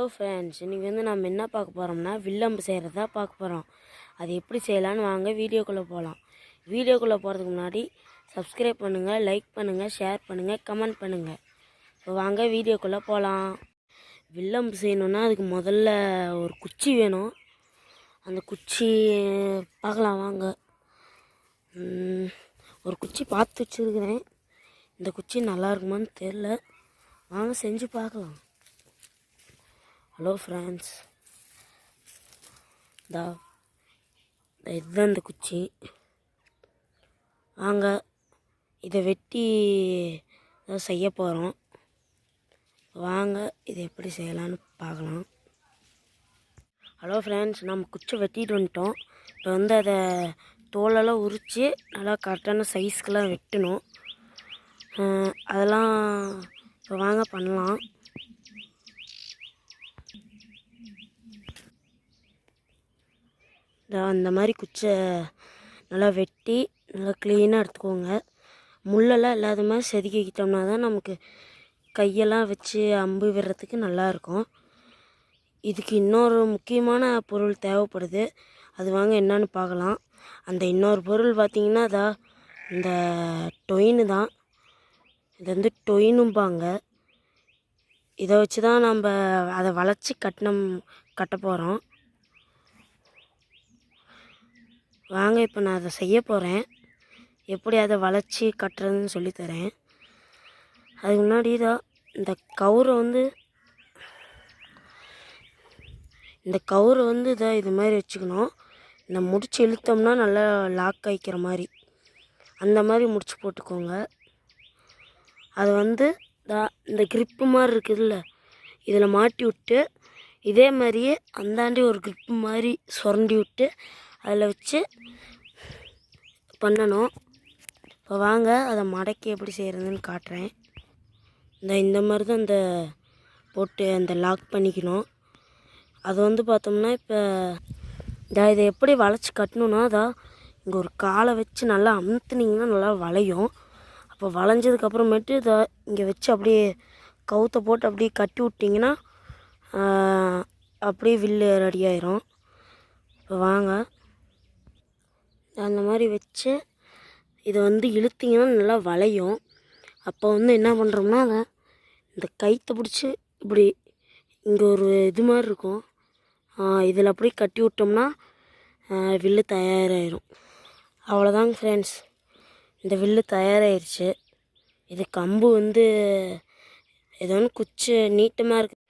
Hello friends, இன்றைக்கி நம்ம என்ன பார்க்க போகிறோம்னா வில்லம்பு செய்கிறதா பார்க்க போகிறோம். அது எப்படி செய்யலான்னு வாங்க வீடியோக்குள்ளே போகலாம். வீடியோக்குள்ளே போகிறதுக்கு முன்னாடி சப்ஸ்கிரைப் பண்ணுங்கள், லைக் பண்ணுங்கள், ஷேர் பண்ணுங்கள், கமெண்ட் பண்ணுங்கள். இப்போ வாங்க வீடியோக்குள்ளே போகலாம். வில்லம்பு செய்யணுன்னா அதுக்கு முதல்ல ஒரு குச்சி வேணும். அந்த குச்சி பார்க்கலாம் வாங்க. ஒரு குச்சி பார்த்து வச்சுருக்கிறேன். இந்த குச்சி நல்லா இருக்குமான்னு தெரில, வாங்க செஞ்சு பார்க்கலாம். ஹலோ ஃப்ரெண்ட்ஸ், இதுதான் இந்த குச்சி. வாங்க இதை வெட்டி செய்ய போகிறோம். வாங்க இதை எப்படி செய்யலான்னு பார்க்கலாம். ஹலோ ஃப்ரெண்ட்ஸ், நம்ம குச்சி வெட்டிட்டு வந்துட்டோம். இப்போ அதை தோலெல்லாம் உரித்து நல்லா கரெக்டான சைஸ்க்கெலாம் வெட்டணும். அதெல்லாம் இப்போ வாங்க பண்ணலாம். அந்த மாதிரி குச்சை நல்லா வெட்டி நல்லா க்ளீனாக எடுத்துக்கோங்க. முள்ளெல்லாம் இல்லாத மாதிரி செதுக்கிக்கிட்டோம்னா தான் நமக்கு கையெல்லாம் வச்சு அம்பு விடுறதுக்கு நல்லாயிருக்கும். இதுக்கு இன்னொரு முக்கியமான பொருள் தேவைப்படுது. அது வாங்க என்னன்னு பார்க்கலாம். அந்த இன்னொரு பொருள் பார்த்திங்கன்னா இந்த டொயின்னு தான். இது டொயினும்பாங்க. இதை வச்சு தான் நம்ம அதை வளைச்சி கட்ட போகிறோம். வாங்க இப்போ நான் அதை செய்ய போகிறேன். எப்படி அதை வளைச்சி கட்டுறதுன்னு சொல்லித்தரேன். அதுக்கு முன்னாடி இந்த கவுரை இது மாதிரி வச்சுக்கணும். இந்த முடிச்சு இழுத்தோம்னா நல்லா லாக் ஆகிக்கிற மாதிரி அந்த மாதிரி முடிச்சு போட்டுக்கோங்க. அது இந்த கிரிப்பு மாதிரி இருக்குதுல்ல, இதில் மாட்டி விட்டு இதே மாதிரியே அந்தாண்டி ஒரு கிரிப்பு மாதிரி சுரண்டி விட்டு அதில் வச்சு பண்ணணும். இப்போ வாங்க அதை மடக்கி எப்படி செய்கிறதுன்னு காட்டுறேன். இந்த மாதிரி தான் போட்டு அந்த லாக் பண்ணிக்கணும். அது பார்த்தோம்னா இப்போ இதை எப்படி வளைச்சி கட்டணுன்னா இங்கே ஒரு காலை வச்சு நல்லா அமுத்துனிங்கன்னா நல்லா வளையும். அப்போ வளைஞ்சதுக்கப்புறமேட்டு இங்கே வச்சு அப்படியே கவுத்தை போட்டு அப்படியே கட்டி விட்டிங்கன்னா அப்படியே வில்லு ரெடி ஆயிரும். இப்போ வாங்க அந்த மாதிரி வச்சு இதை இழுத்திங்கன்னா நல்லா வளையும். அப்போ என்ன பண்ணுறோம்னா இந்த கைத்தை பிடிச்சி இப்படி இங்கே ஒரு இது மாதிரி இருக்கும், இதில் அப்படியே கட்டி விட்டோம்னா வில்லு தயாராகிடும். அவ்வளோதாங்க ஃப்ரெண்ட்ஸ், இந்த வில்லு தயாராகிடுச்சு. இது கம்பு ஏதோ குச்சி நீட்டமாக இருக்குது.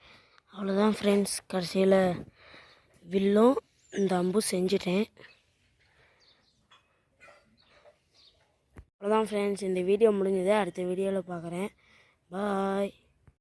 அவ்வளோதான் ஃப்ரெண்ட்ஸ், கடைசியில் வில்லும் இந்த அம்பும் செஞ்சுட்டேன். அவ்வளோதான் ஃப்ரெண்ட்ஸ், இந்த வீடியோ முடிஞ்சது. அடுத்த வீடியோவில் பார்க்குறேன். பாய்.